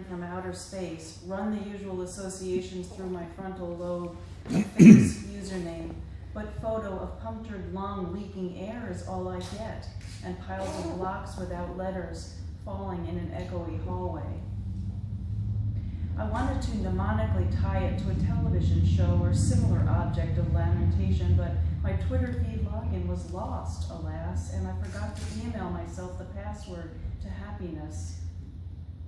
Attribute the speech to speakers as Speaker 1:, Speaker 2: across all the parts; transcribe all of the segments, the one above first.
Speaker 1: in from outer space, run the usual associations through my frontal lobe, a famous username, but photo of punctured lung leaking air is all I get, and piles of blocks without letters falling in an echoey hallway. I wanted to mnemonically tie it to a television show or similar object of lamentation, but my Twitter feed login was lost, alas, and I forgot to email myself the password to happiness.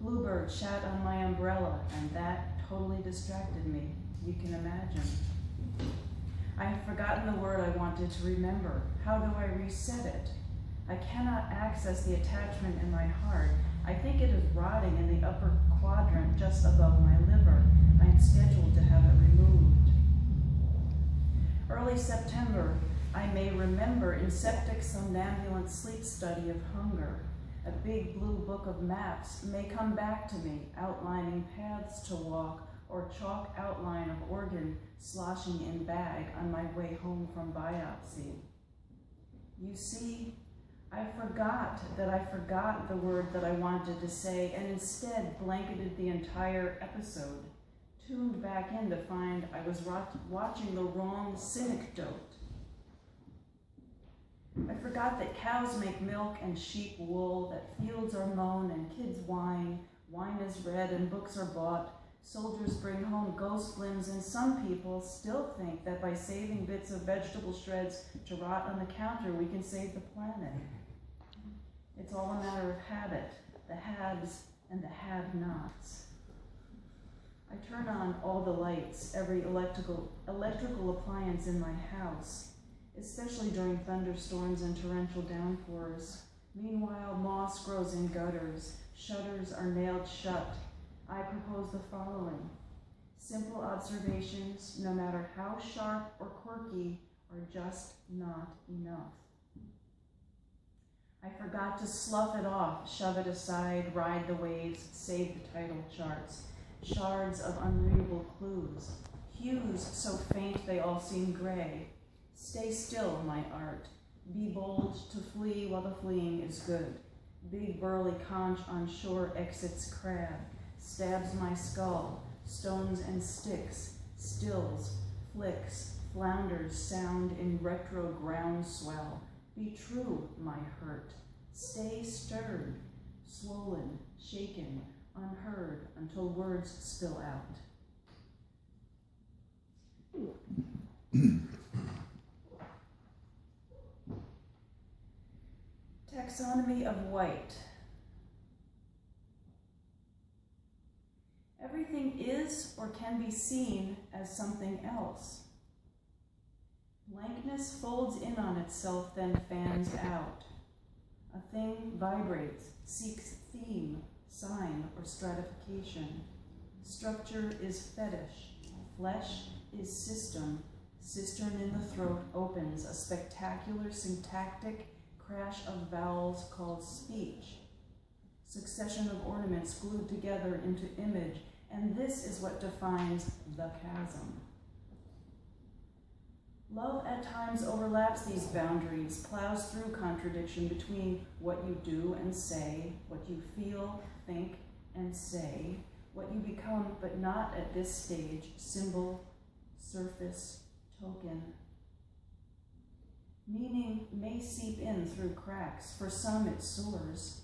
Speaker 1: Bluebird shat on my umbrella, and that totally distracted me, you can imagine. I have forgotten the word I wanted to remember. How do I reset it? I cannot access the attachment in my heart. I think it is rotting in the upper quadrant just above my liver. I am scheduled to have it removed. Early September, I may remember in septic somnambulant sleep study of hunger. A big blue book of maps may come back to me, outlining paths to walk or chalk outline of organ sloshing in bag on my way home from biopsy. You see, I forgot that I forgot the word that I wanted to say and instead blanketed the entire episode, tuned back in to find I was watching the wrong synecdoche. I forgot that cows make milk and sheep wool, that fields are mown and kids whine, wine is read and books are bought, soldiers bring home ghost limbs, and some people still think that by saving bits of vegetable shreds to rot on the counter, we can save the planet. It's all a matter of habit, the haves and the have-nots. I turn on all the lights, every electrical appliance in my house, especially during thunderstorms and torrential downpours. Meanwhile, moss grows in gutters, shutters are nailed shut. I propose the following. Simple observations, no matter how sharp or quirky, are just not enough. I forgot to slough it off, shove it aside, ride the waves, save the title charts. Shards of unreadable clues, hues so faint they all seem gray. Stay still, my art. Be bold to flee while the fleeing is good. Big burly conch on shore exits crab, stabs my skull, stones and sticks, stills, flicks, flounders sound in retro groundswell. Be true, my hurt. Stay stirred, swollen, shaken, unheard until words spill out. Taxonomy of white. Everything is or can be seen as something else. Blankness folds in on itself, then fans out. A thing vibrates, seeks theme, sign, or stratification. Structure is fetish. Flesh is system. Cistern in the throat opens, a spectacular syntactic crash of vowels called speech. Succession of ornaments glued together into image, and this is what defines the chasm. Love at times overlaps these boundaries, plows through contradiction between what you do and say, what you feel, think, and say, what you become, but not at this stage, symbol, surface, token. Meaning may seep in through cracks. For some it soars.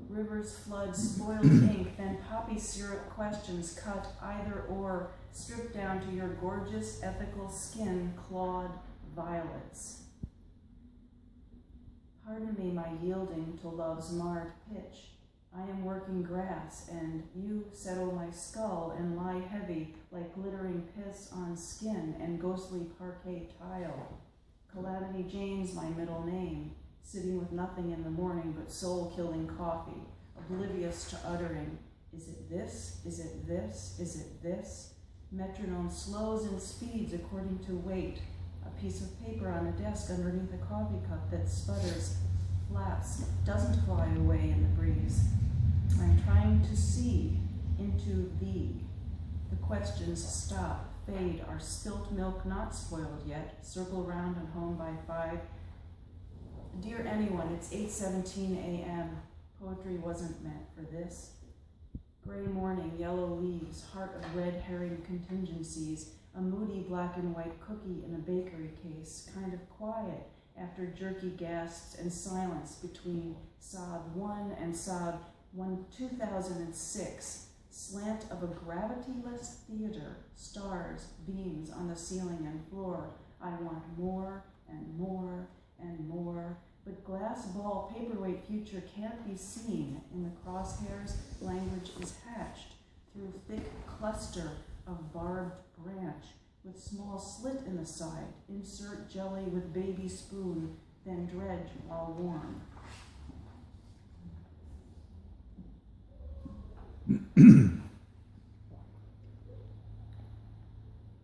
Speaker 1: Rivers flood spoiled ink, then poppy syrup questions cut either or, stripped down to your gorgeous ethical skin, clawed violets. Pardon me my yielding to love's marred pitch. I am working grass, and you settle my skull and lie heavy like glittering piss on skin and ghostly parquet tile. Calamity Jane's my middle name, sitting with nothing in the morning but soul-killing coffee, oblivious to uttering, is it this, is it this, is it this? Metronome slows and speeds according to weight, a piece of paper on a desk underneath a coffee cup that sputters, flaps, doesn't fly away in the breeze. I'm trying to see into thee. The questions stop, fade, our spilt milk not spoiled yet, circle round and home by 5. Dear anyone, it's 8:17 a.m. Poetry wasn't meant for this. Gray morning, yellow leaves, heart of red herring contingencies, a moody black and white cookie in a bakery case, kind of quiet after jerky gasps and silence between Saab 1 and Saab 2006, slant of a gravity-less theater, stars, beams on the ceiling and floor. I want more and more and more, but glass ball paperweight future can't be seen. In the crosshairs, language is hatched through thick cluster of barbed branch with small slit in the side. Insert jelly with baby spoon, then dredge while warm.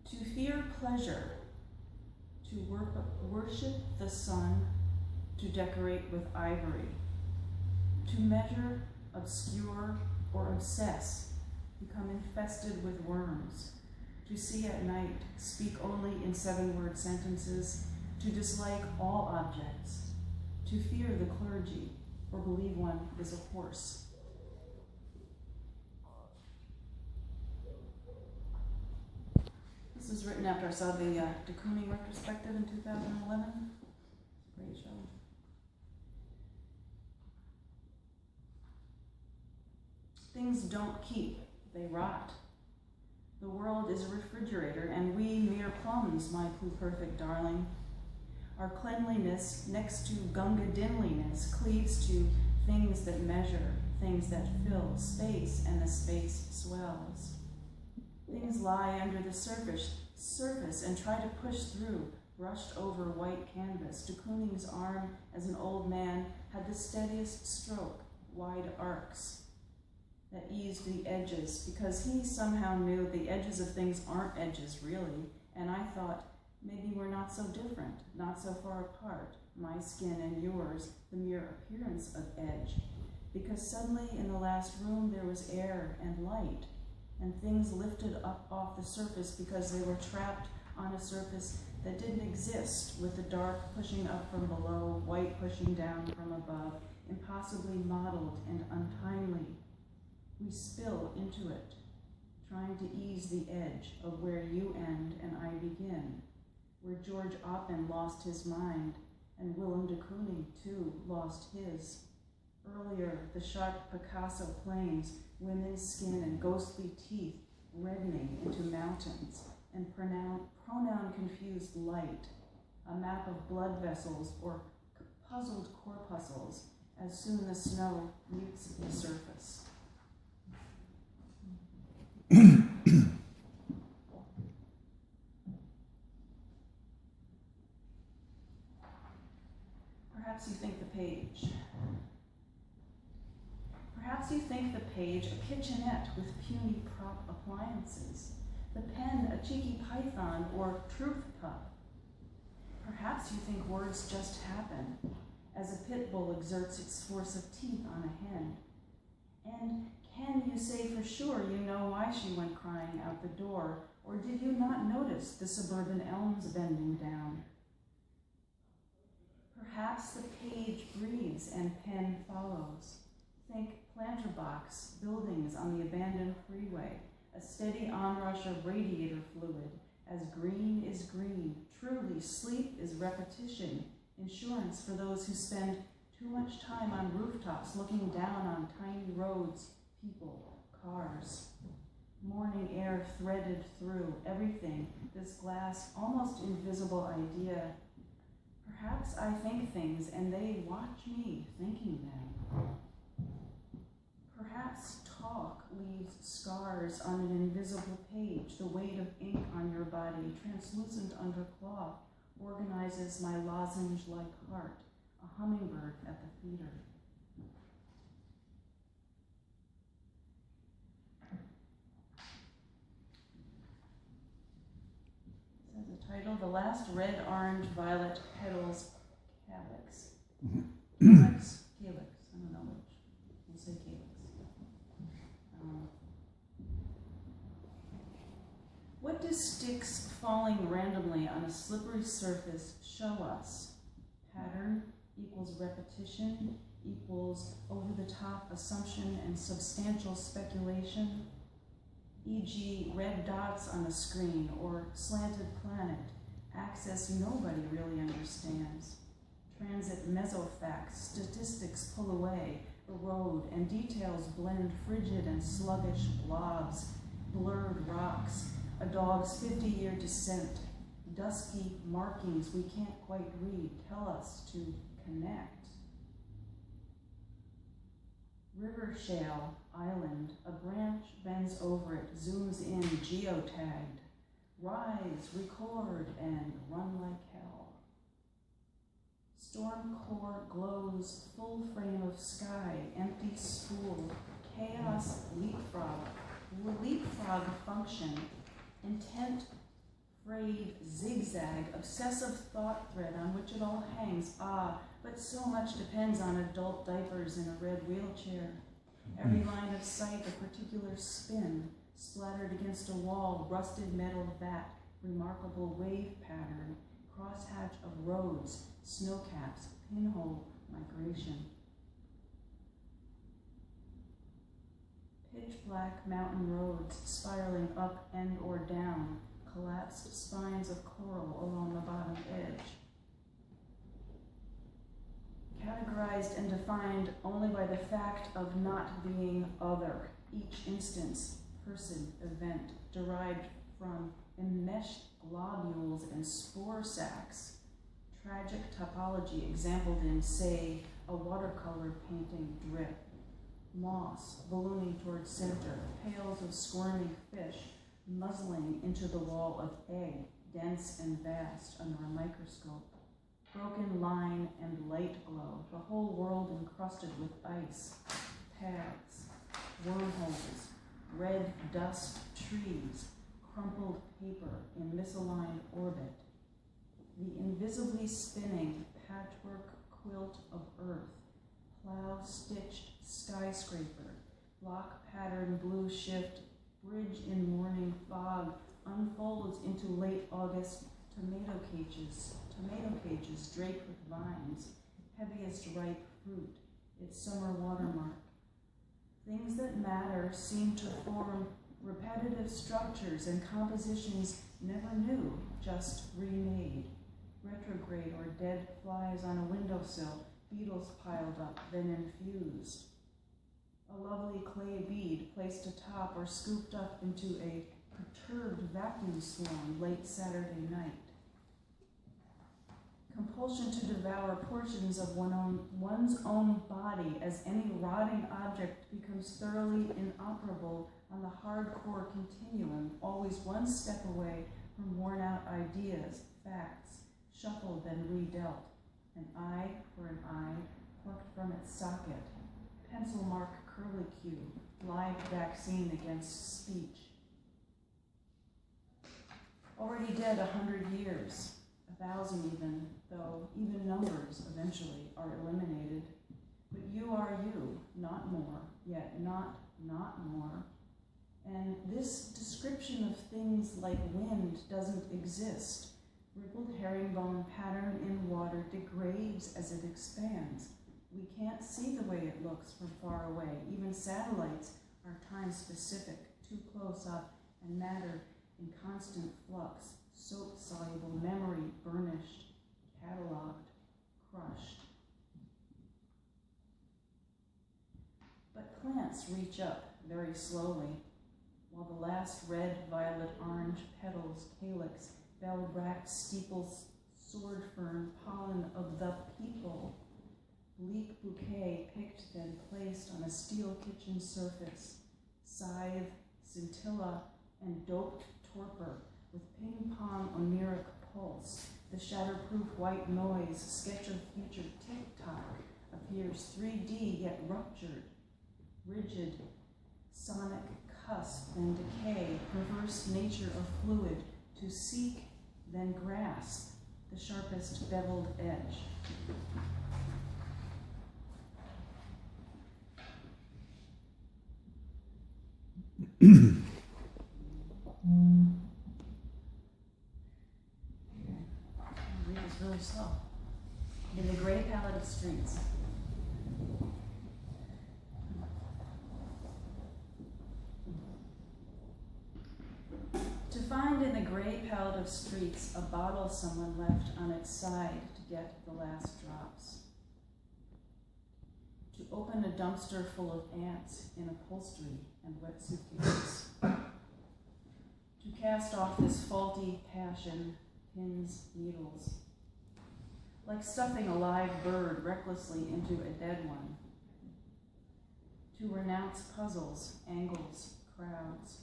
Speaker 1: To fear pleasure, to worship the sun, to decorate with ivory, to measure, obscure, or obsess, become infested with worms, to see at night, speak only in 7-word sentences, to dislike all objects, to fear the clergy, or believe one is a horse. This was written after I saw the de Kooning retrospective in 2011. Great show. Things don't keep, they rot. The world is a refrigerator, and we mere plums, my pluperfect darling. Our cleanliness next to gunga dinliness cleaves to things that measure, things that fill space, and the space swells. Things lie under the surface and try to push through, brushed over white canvas. De Kooning's arm, as an old man, had the steadiest stroke, wide arcs that eased the edges, because he somehow knew the edges of things aren't edges, really, and I thought, maybe we're not so different, not so far apart, my skin and yours, the mere appearance of edge, because suddenly in the last room there was air and light, and things lifted up off the surface because they were trapped on a surface that didn't exist, with the dark pushing up from below, white pushing down from above, impossibly modeled and untimely. We spill into it, trying to ease the edge of where you end and I begin, where George Oppen lost his mind, and Willem de Kooning, too, lost his. Earlier, the sharp Picasso plains, women's skin and ghostly teeth reddening into mountains, and pronoun-confused light, a map of blood vessels or puzzled corpuscles, as soon the snow mutes the surface. Perhaps you think the page. Perhaps you think the page a kitchenette with puny prop appliances, the pen a cheeky python or truth pup. Perhaps you think words just happen, as a pit bull exerts its force of teeth on a hen. And can you say for sure you know why she went crying out the door, or did you not notice the suburban elms bending down? Perhaps the page breathes and pen follows. Think planter box, buildings on the abandoned freeway, a steady onrush of radiator fluid, as green is green. Truly, sleep is repetition, insurance for those who spend too much time on rooftops looking down on tiny roads, people, cars. Morning air threaded through everything, this glass, almost invisible idea. Perhaps I think things and they watch me thinking them. Perhaps talk leaves scars on an invisible page, the weight of ink on your body, translucent under cloth, organizes my lozenge-like heart, a hummingbird at the theater. Says the title, The Last Red, Orange, Violet Petals, Calyx. Calyx? Calyx, I don't know which. We'll say calyx. What do sticks falling randomly on a slippery surface show us? Pattern equals repetition equals over-the-top assumption and substantial speculation, e.g. red dots on a screen or slanted planet, access nobody really understands. Transit mesofacts, statistics pull away, erode, and details blend frigid and sluggish blobs, blurred rocks, a dog's 50-year descent, dusky markings we can't quite read tell us to connect. River shale, island, a branch bends over it, zooms in, geotagged. Rise, record, and run like hell. Storm core glows, full frame of sky, empty spool, chaos leapfrog. Leapfrog function, intent, frayed zigzag, obsessive thought thread on which it all hangs. Ah, but so much depends on adult diapers in a red wheelchair. Every line of sight a particular spin, splattered against a wall, rusted metal vat, remarkable wave pattern, crosshatch of roads, snowcaps, pinhole migration. Pitch black mountain roads spiraling up and or down, collapsed spines of coral along the bottom edge. Categorized and defined only by the fact of not being other, each instance, person, event, derived from enmeshed globules and spore sacs. Tragic topology exampled in, say, a watercolor painting drip. Moss ballooning towards center, pails of squirming fish muzzling into the wall of egg, dense and vast under a microscope. Broken line and light glow, the whole world encrusted with ice, paths, wormholes, red dust trees, crumpled paper in misaligned orbit. The invisibly spinning patchwork quilt of earth, plow-stitched skyscraper, block-patterned blue shift, bridge in morning fog, unfolds into late August tomato cages draped with vines, heaviest ripe fruit, its summer watermark. Things that matter seem to form repetitive structures and compositions never new, just remade. Retrograde or dead flies on a windowsill, beetles piled up, then infused. A lovely clay bead placed atop or scooped up into a perturbed vacuum swarm late Saturday night. Compulsion to devour portions of one's own body as any rotting object becomes thoroughly inoperable on the hardcore continuum, always one step away from worn-out ideas, facts, shuffled and redealt, an eye for an eye, plucked from its socket, pencil mark curlicue, live vaccine against speech. Already dead 100 years, 1,000 even, though even numbers eventually are eliminated. But you are you, not more, yet not more. And this description of things like wind doesn't exist. Rippled herringbone pattern in water degrades as it expands. We can't see the way it looks from far away. Even satellites are time-specific, too close up, and matter in constant flux, soap-soluble memory burnished, cataloged, crushed. But plants reach up very slowly, while the last red, violet, orange petals, calyx, bell-racked steeples, sword fern, pollen of the people, bleak bouquet picked then placed on a steel kitchen surface, scythe, scintilla, and doped torpor with ping-pong oniric pulse. The shatterproof white noise, sketch of future tick-tock, appears 3D yet ruptured, rigid, sonic cusp, then decay, perverse nature of fluid, to seek, then grasp the sharpest beveled edge. Read this really slow. In the gray palette of streets, gray palette of streets, a bottle someone left on its side to get the last drops. To open a dumpster full of ants in upholstery and wet suitcases. To cast off this faulty passion, pins, needles. Like stuffing a live bird recklessly into a dead one. To renounce puzzles, angles, crowds.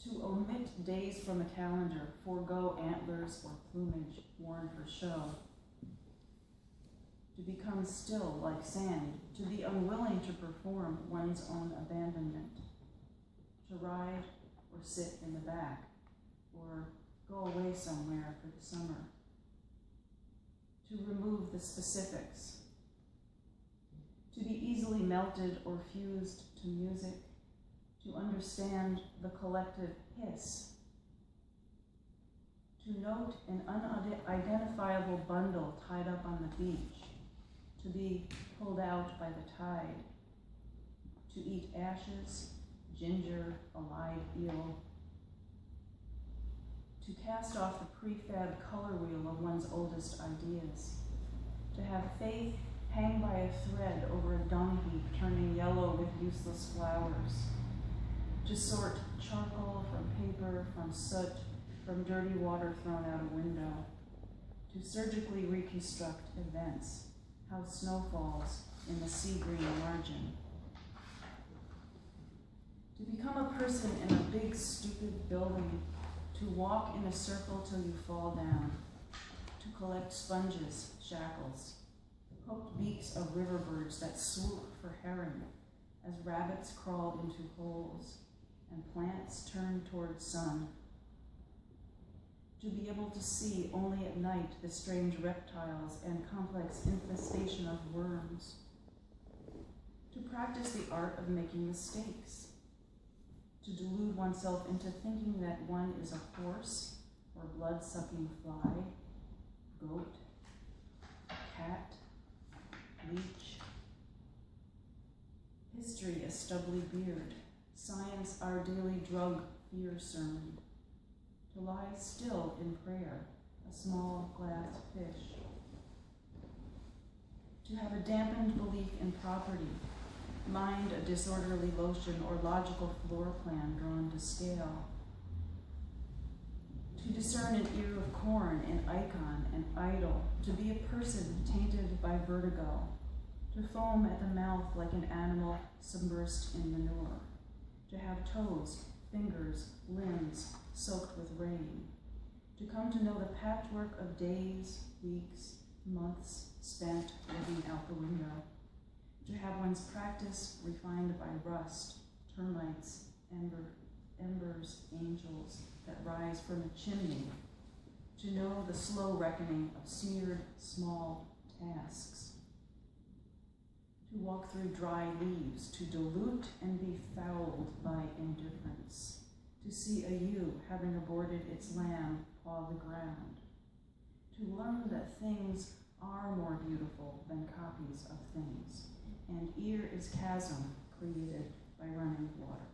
Speaker 1: To omit days from a calendar, forego antlers or plumage worn for show. To become still like sand, to be unwilling to perform one's own abandonment. To ride or sit in the back, or go away somewhere for the summer. To remove the specifics. To be easily melted or fused to music. To understand the collective hiss. To note an unidentifiable bundle tied up on the beach. To be pulled out by the tide. To eat ashes, ginger, a live eel. To cast off the prefab color wheel of one's oldest ideas. To have faith hang by a thread over a dung heap turning yellow with useless flowers. To sort charcoal from paper, from soot, from dirty water thrown out a window. To surgically reconstruct events, how snow falls in the sea green margin. To become a person in a big, stupid building, to walk in a circle till you fall down, to collect sponges, shackles, hooked beaks of river birds that swoop for herring as rabbits crawl into holes and plants turn toward sun. To be able to see only at night the strange reptiles and complex infestation of worms. To practice the art of making mistakes. To delude oneself into thinking that one is a horse or blood-sucking fly, goat, cat, leech. History a stubbly beard, science our daily drug fear sermon. To lie still in prayer, a small glass fish. To have a dampened belief in property, mind a disorderly lotion or logical floor plan drawn to scale. To discern an ear of corn, an icon, an idol. To be a person tainted by vertigo. To foam at the mouth like an animal submersed in manure. To have toes, fingers, limbs soaked with rain. To come to know the patchwork of days, weeks, months spent looking out the window. To have one's practice refined by rust, termites, embers, angels that rise from a chimney. To know the slow reckoning of smeared small tasks. To walk through dry leaves, to dilute and be fouled by indifference. To see a ewe having aborted its lamb paw the ground. To learn that things are more beautiful than copies of things. And ear is chasm created by running water.